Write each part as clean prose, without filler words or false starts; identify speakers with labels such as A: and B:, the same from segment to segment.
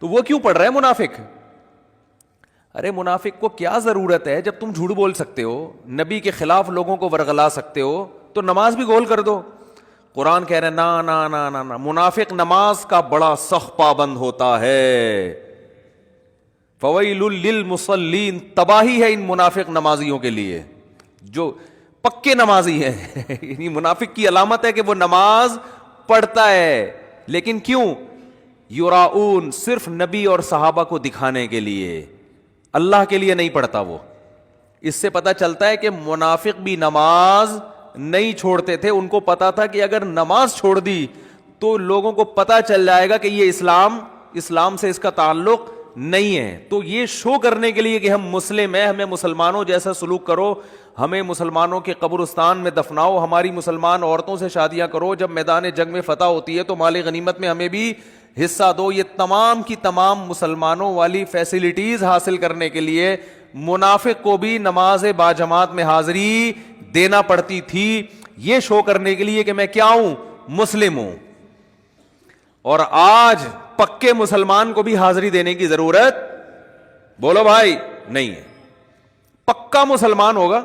A: تو وہ کیوں پڑھ رہا ہے منافق؟ ارے منافق کو کیا ضرورت ہے؟ جب تم جھوٹ بول سکتے ہو، نبی کے خلاف لوگوں کو ورغلا سکتے ہو، تو نماز بھی گول کر دو۔ قرآن کہہ رہے ہیں نا نا نا نا نا، منافق نماز کا بڑا سخت پابند ہوتا ہے۔ فویل للمصلین، تباہی ہے ان منافق نمازیوں کے لیے جو پکے نمازی ہیں۔ یعنی منافق کی علامت ہے کہ وہ نماز پڑھتا ہے، لیکن کیوں؟ یراؤن، صرف نبی اور صحابہ کو دکھانے کے لیے، اللہ کے لیے نہیں پڑھتا وہ۔ اس سے پتہ چلتا ہے کہ منافق بھی نماز نہیں چھوڑتے تھے، ان کو پتا تھا کہ اگر نماز چھوڑ دی تو لوگوں کو پتا چل جائے گا کہ یہ اسلام سے اس کا تعلق نہیں ہے۔ تو یہ شو کرنے کے لیے کہ ہم مسلم ہیں، ہمیں مسلمانوں جیسا سلوک کرو، ہمیں مسلمانوں کے قبرستان میں دفناؤ، ہماری مسلمان عورتوں سے شادیاں کرو، جب میدان جنگ میں فتح ہوتی ہے تو مال غنیمت میں ہمیں بھی حصہ دو، یہ تمام کی تمام مسلمانوں والی فیسلٹیز حاصل کرنے کے لیے منافق کو بھی نماز باجماعت میں حاضری دینا پڑتی تھی، یہ شو کرنے کے لیے کہ میں کیا ہوں؟ مسلم ہوں۔ اور آج پکے مسلمان کو بھی حاضری دینے کی ضرورت، بولو بھائی، نہیں ہے۔ پکا مسلمان ہوگا،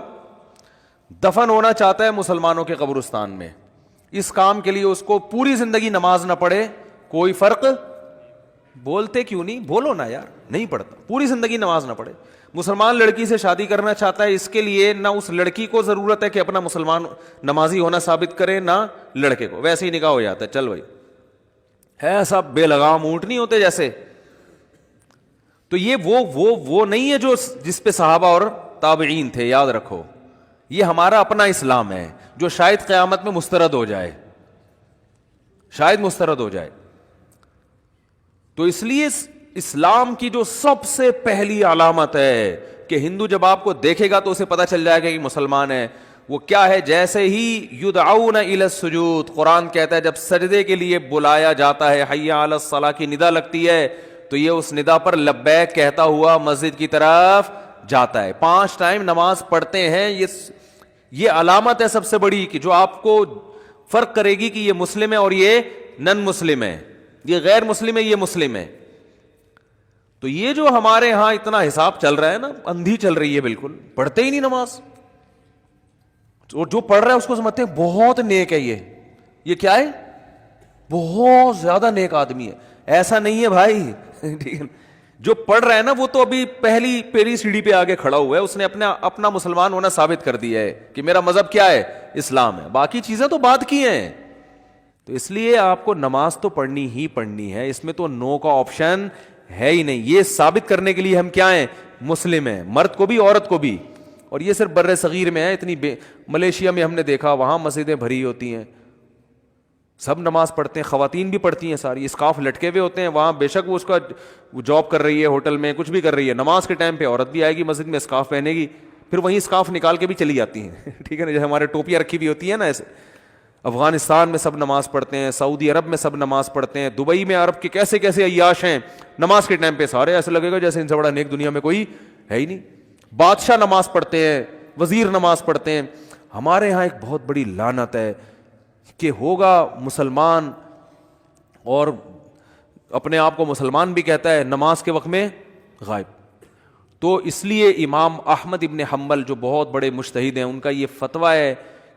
A: دفن ہونا چاہتا ہے مسلمانوں کے قبرستان میں، اس کام کے لیے اس کو پوری زندگی نماز نہ پڑھے کوئی فرق، بولتے کیوں نہیں؟ بولو نا یار، نہیں پڑھتا، پوری زندگی نماز نہ پڑھے۔ مسلمان لڑکی سے شادی کرنا چاہتا ہے، اس کے لیے نہ اس لڑکی کو ضرورت ہے کہ اپنا مسلمان نمازی ہونا ثابت کرے، نہ لڑکے کو، ویسے ہی نکاح ہو جاتا ہے، چل بھائی، ہے سب بے لگام اونٹ نہیں ہوتے جیسے۔ تو یہ وہ نہیں ہے جو جس پہ صحابہ اور تابعین تھے، یاد رکھو، یہ ہمارا اپنا اسلام ہے جو شاید قیامت میں مسترد ہو جائے، شاید مسترد ہو جائے۔ تو اس لیے اسلام کی جو سب سے پہلی علامت ہے کہ ہندو جب آپ کو دیکھے گا تو اسے پتا چل جائے گا کہ مسلمان ہے، وہ کیا ہے؟ جیسے ہی یدعون الی السجود، قرآن کہتا ہے جب سجدے کے لیے بلایا جاتا ہے، حی علی الصلاۃ کی ندا لگتی ہے، تو یہ اس ندا پر لبیک کہتا ہوا مسجد کی طرف جاتا ہے۔ 5 ٹائم نماز پڑھتے ہیں، یہ علامت ہے سب سے بڑی کہ جو آپ کو فرق کرے گی کہ یہ مسلم ہے اور یہ نن مسلم ہے، یہ غیر مسلم ہے، یہ مسلم ہے۔ تو یہ جو ہمارے ہاں اتنا حساب چل رہا ہے نا، اندھی چل رہی ہے، بالکل پڑھتے ہی نہیں نماز، اور جو پڑھ رہا ہے اس کو سمجھتے ہیں بہت نیک ہے، یہ کیا ہے؟ بہت زیادہ نیک آدمی ہے۔ ایسا نہیں ہے بھائی، ٹھیک ہے؟ جو پڑھ رہا ہے نا وہ تو ابھی پہلی سیڑھی پہ آگے کھڑا ہوا ہے، اس نے اپنا مسلمان ہونا ثابت کر دیا ہے کہ میرا مذہب کیا ہے؟ اسلام ہے، باقی چیزیں تو بات کی ہیں۔ تو اس لیے آپ کو نماز تو پڑھنی ہی پڑھنی ہے، اس میں تو نو کا آپشن ہے ہی نہیں۔ یہ ثابت کرنے کے لیے ہم کیا ہیں؟ مسلم ہیں، مرد کو بھی عورت کو بھی۔ اور یہ صرف بر صغیر میں ہے، ملیشیا میں ہم نے دیکھا وہاں مسجدیں بھری ہوتی ہیں، سب نماز پڑھتے ہیں، خواتین بھی پڑھتی ہیں ساری، اسکارف لٹکے ہوئے ہوتے ہیں وہاں، بے شک وہ اس کا جاب کر رہی ہے، ہوٹل میں کچھ بھی کر رہی ہے، نماز کے ٹائم پہ عورت بھی آئے گی مسجد میں، اسکارف پہنے گی، پھر وہیں اسکارف نکال کے بھی چلی جاتی ہیں، ٹھیک ہے نا، جیسے ہمارے ٹوپیاں رکھی ہوئی ہوتی ہیں نا ایسے۔ افغانستان میں سب نماز پڑھتے ہیں، سعودی عرب میں سب نماز پڑھتے ہیں، دبئی میں عرب کے کیسے کیسے عیاش ہیں، نماز کے ٹائم پہ سارے ایسے لگے گا جیسے ان سے بڑا نیک دنیا میں کوئی ہے ہی نہیں۔ بادشاہ نماز پڑھتے ہیں، وزیر نماز پڑھتے ہیں۔ ہمارے یہاں ایک بہت بڑی لعنت ہے کہ ہوگا مسلمان اور اپنے آپ کو مسلمان بھی کہتا ہے، نماز کے وقت میں غائب۔ تو اس لیے امام احمد ابن حنبل جو بہت بڑے مجتہد ہیں، ان کا یہ فتویٰ ہے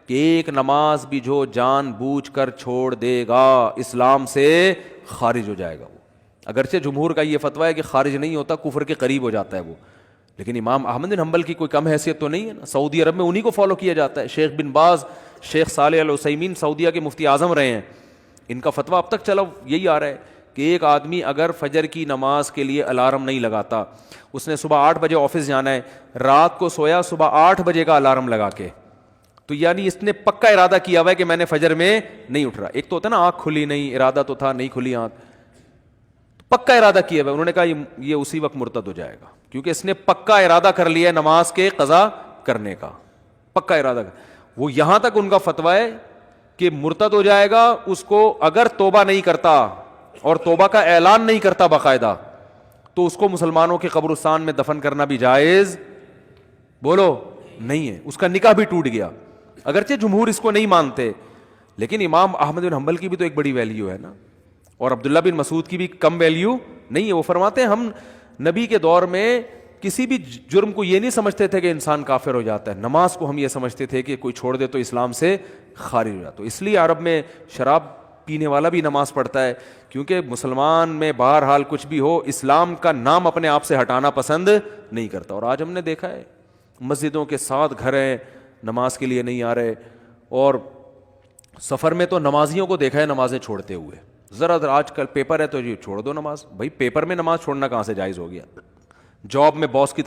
A: کہ ایک نماز بھی جو جان بوجھ کر چھوڑ دے گا اسلام سے خارج ہو جائے گا وہ۔ اگرچہ جمہور کا یہ فتویٰ ہے کہ خارج نہیں ہوتا، کفر کے قریب ہو جاتا ہے وہ، لیکن امام احمد بن حنبل کی کوئی کم حیثیت تو نہیں ہے نا۔ سعودی عرب میں انہی کو فالو کیا جاتا ہے، شیخ بن باز، شیخ صالح العثیمین سعودیہ کے مفتی اعظم رہے ہیں، ان کا فتویٰ اب تک چلا یہی آ رہا ہے کہ ایک آدمی اگر فجر کی نماز کے لیے الارم نہیں لگاتا، اس نے صبح 8 بجے آفس جانا ہے، رات کو سویا صبح 8 بجے کا الارم لگا کے، تو یعنی اس نے پکا ارادہ کیا ہوا ہے کہ میں نے فجر میں نہیں اٹھ رہا۔ ایک تو ہوتا ہے نا آنکھ کھلی نہیں، ارادہ تو تھا نہیں کھلی آنکھ، پکا ارادہ کیا ہوا ہے، انہوں نے کہا یہ اسی وقت مرتد ہو جائے گا، کیونکہ اس نے پکا ارادہ کر لیا ہے نماز کے قضا کرنے کا، پکا ارادہ وہ یہاں تک ان کا فتویٰ ہے کہ مرتد ہو جائے گا اس کو اگر توبہ نہیں کرتا اور توبہ کا اعلان نہیں کرتا باقاعدہ، تو اس کو مسلمانوں کے قبرستان میں دفن کرنا بھی جائز بولو نہیں ہے، اس کا نکاح بھی ٹوٹ گیا۔ اگرچہ جمہور اس کو نہیں مانتے، لیکن امام احمد بن حنبل کی بھی تو ایک بڑی ویلیو ہے نا، اور عبداللہ بن مسعود کی بھی کم ویلیو نہیں ہے. وہ فرماتے ہیں ہم نبی کے دور میں کسی بھی جرم کو یہ نہیں سمجھتے تھے کہ انسان کافر ہو جاتا ہے, نماز کو ہم یہ سمجھتے تھے کہ کوئی چھوڑ دے تو اسلام سے خارج ہو جاتا. تو اس لیے عرب میں شراب پینے والا بھی نماز پڑھتا ہے, کیونکہ مسلمان میں بہرحال کچھ بھی ہو اسلام کا نام اپنے آپ سے ہٹانا پسند نہیں کرتا. اور آج ہم نے دیکھا ہے مسجدوں کے 7 گھر ہیں, نماز کے لیے نہیں آ رہے, اور سفر میں تو نمازیوں کو دیکھا ہے نمازیں چھوڑتے ہوئے. ذرا آج کل پیپر ہے تو جی چھوڑ دو نماز. بھائی پیپر میں نماز چھوڑنا کہاں سے جائز ہو گیا؟ جاب میں باس کی